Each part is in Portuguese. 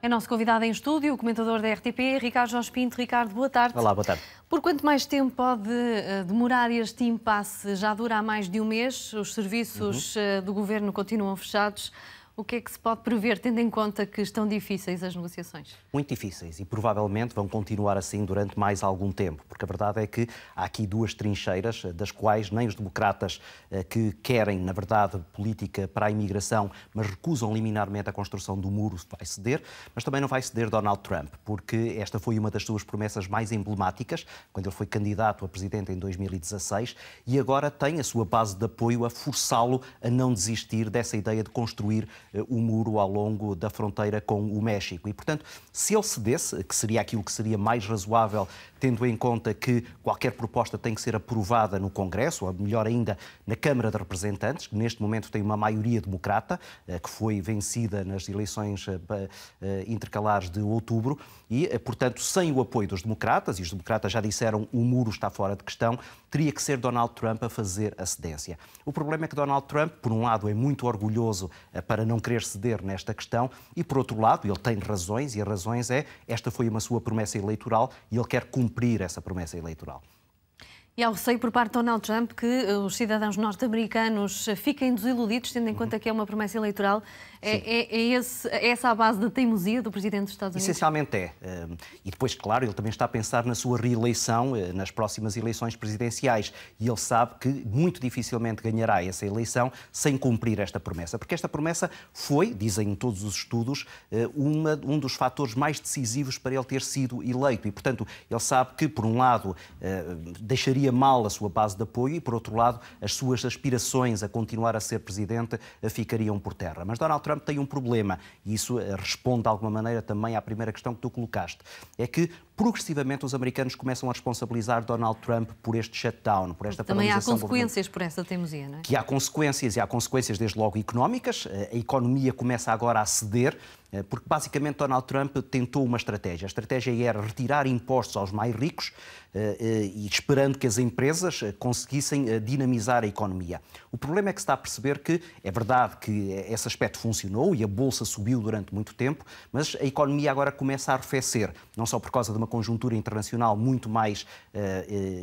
É nosso convidado em estúdio, o comentador da RTP, Ricardo Jorge Pinto. Ricardo, boa tarde. Olá, boa tarde. Por quanto mais tempo pode demorar este impasse? Já dura há mais de um mês, os serviços do Governo continuam fechados. O que é que se pode prever, tendo em conta que estão difíceis as negociações? Muito difíceis e provavelmente vão continuar assim durante mais algum tempo, porque a verdade é que há aqui duas trincheiras, das quais nem os democratas que querem, na verdade, política para a imigração, mas recusam liminarmente a construção do muro, vai ceder, mas também não vai ceder Donald Trump, porque esta foi uma das suas promessas mais emblemáticas, quando ele foi candidato a presidente em 2016, e agora tem a sua base de apoio a forçá-lo a não desistir dessa ideia de construir o muro ao longo da fronteira com o México. E, portanto, se ele cedesse, que seria aquilo que seria mais razoável, tendo em conta que qualquer proposta tem que ser aprovada no Congresso, ou melhor ainda, na Câmara de Representantes, que neste momento tem uma maioria democrata, que foi vencida nas eleições intercalares de outubro, e, portanto, sem o apoio dos democratas, e os democratas já disseram o muro está fora de questão, teria que ser Donald Trump a fazer a cedência. O problema é que Donald Trump, por um lado, é muito orgulhoso para não querer ceder nesta questão e, por outro lado, ele tem razões, e as razões é esta foi uma sua promessa eleitoral e ele quer cumprir essa promessa eleitoral. E há o receio por parte de Donald Trump que os cidadãos norte-americanos fiquem desiludidos, tendo em conta que é uma promessa eleitoral. É essa a base da teimosia do Presidente dos Estados Unidos? Essencialmente é. E depois, claro, ele também está a pensar na sua reeleição nas próximas eleições presidenciais. E ele sabe que muito dificilmente ganhará essa eleição sem cumprir esta promessa. Porque esta promessa foi, dizem todos os estudos, um dos fatores mais decisivos para ele ter sido eleito. E, portanto, ele sabe que, por um lado, deixaria mal a sua base de apoio e, por outro lado, as suas aspirações a continuar a ser presidente ficariam por terra. Mas Donald Trump tem um problema, e isso responde de alguma maneira também à primeira questão que tu colocaste, é que progressivamente os americanos começam a responsabilizar Donald Trump por este shutdown, por esta paralisação. Também há consequências por essa teimosia, não é? Que há consequências, e há consequências desde logo económicas. A economia começa agora a ceder, porque basicamente Donald Trump tentou uma estratégia. A estratégia era retirar impostos aos mais ricos e esperando que as empresas conseguissem dinamizar a economia. O problema é que se está a perceber que é verdade que esse aspecto funcionou e a bolsa subiu durante muito tempo, mas a economia agora começa a arrefecer, não só por causa de uma conjuntura internacional muito mais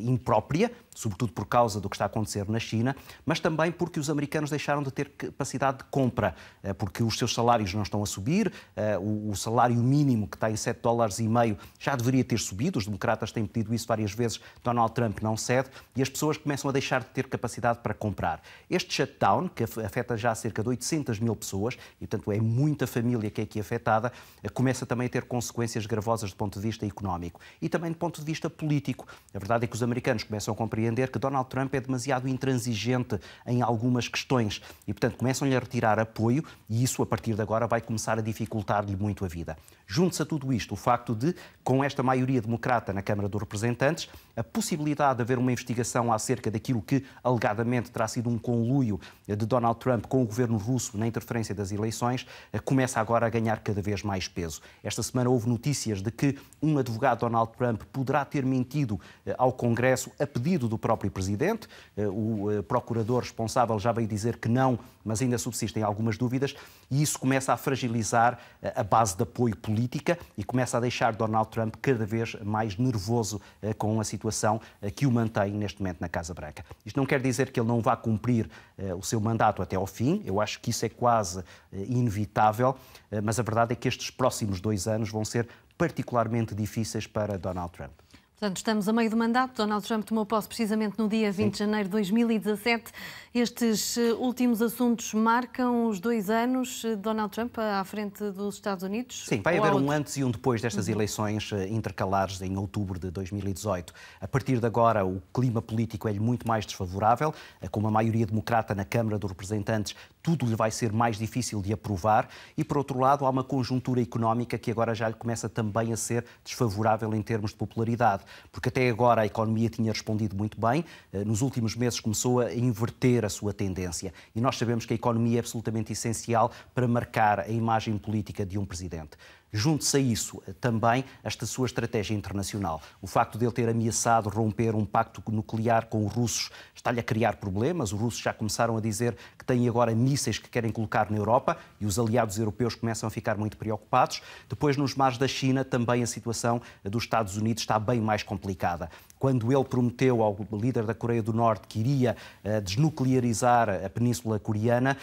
imprópria, sobretudo por causa do que está a acontecer na China, mas também porque os americanos deixaram de ter capacidade de compra, porque os seus salários não estão a subir, o salário mínimo, que está em $7,50, já deveria ter subido, os democratas têm pedido isso várias vezes, Donald Trump não cede, e as pessoas começam a deixar de ter capacidade para comprar. Este shutdown, que afeta já cerca de 800 mil pessoas, e portanto é muita família que é aqui afetada, começa também a ter consequências gravosas do ponto de vista económico e também do ponto de vista político. A verdade é que os americanos começam a compreender que Donald Trump é demasiado intransigente em algumas questões e, portanto, começam-lhe a retirar apoio e isso, a partir de agora, vai começar a dificultar-lhe muito a vida. Junte-se a tudo isto o facto de, com esta maioria democrata na Câmara dos Representantes, a possibilidade de haver uma investigação acerca daquilo que, alegadamente, terá sido um conluio de Donald Trump com o governo russo na interferência das eleições, começa agora a ganhar cada vez mais peso. Esta semana houve notícias de que um advogado de Donald Trump poderá ter mentido ao Congresso a pedido do próprio Presidente. O procurador responsável já veio dizer que não, mas ainda subsistem algumas dúvidas, e isso começa a fragilizar a base de apoio política e começa a deixar Donald Trump cada vez mais nervoso com a situação que o mantém neste momento na Casa Branca. Isto não quer dizer que ele não vá cumprir o seu mandato até ao fim, eu acho que isso é quase inevitável, mas a verdade é que estes próximos 2 anos vão ser particularmente difíceis para Donald Trump. Portanto, estamos a meio do mandato. Donald Trump tomou posse precisamente no dia 20 de janeiro de 2017. Estes últimos assuntos marcam os 2 anos de Donald Trump à frente dos Estados Unidos? Sim, vai haver um antes e um depois destas eleições intercalares em outubro de 2018. A partir de agora, o clima político é-lhe muito mais desfavorável, com uma maioria democrata na Câmara dos Representantes, tudo lhe vai ser mais difícil de aprovar e, por outro lado, há uma conjuntura económica que agora já lhe começa também a ser desfavorável em termos de popularidade, porque até agora a economia tinha respondido muito bem, nos últimos meses começou a inverter a sua tendência e nós sabemos que a economia é absolutamente essencial para marcar a imagem política de um presidente. Junte-se a isso também esta sua estratégia internacional. O facto de ele ter ameaçado romper um pacto nuclear com os russos está-lhe a criar problemas. Os russos já começaram a dizer que têm agora 1000 mísseis que querem colocar na Europa e os aliados europeus começam a ficar muito preocupados. Depois, nos mares da China, também a situação dos Estados Unidos está bem mais complicada. Quando ele prometeu ao líder da Coreia do Norte que iria desnuclearizar a Península Coreana,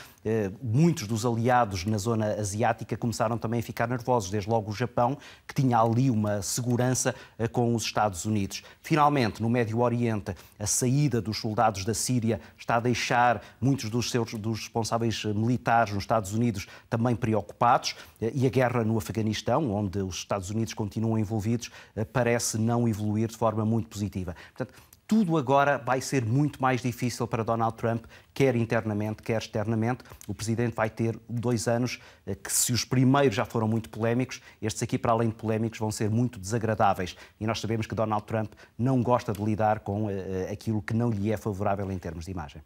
muitos dos aliados na zona asiática começaram também a ficar nervosos, desde logo o Japão, que tinha ali uma segurança com os Estados Unidos. Finalmente, no Médio Oriente, a saída dos soldados da Síria está a deixar muitos dos responsáveis militares nos Estados Unidos também preocupados, e a guerra no Afeganistão, onde os Estados Unidos continuam envolvidos, parece não evoluir de forma muito positiva. Portanto, tudo agora vai ser muito mais difícil para Donald Trump, quer internamente, quer externamente. O Presidente vai ter 2 anos que, se os primeiros já foram muito polémicos, estes aqui, para além de polémicos, vão ser muito desagradáveis. E nós sabemos que Donald Trump não gosta de lidar com aquilo que não lhe é favorável em termos de imagem.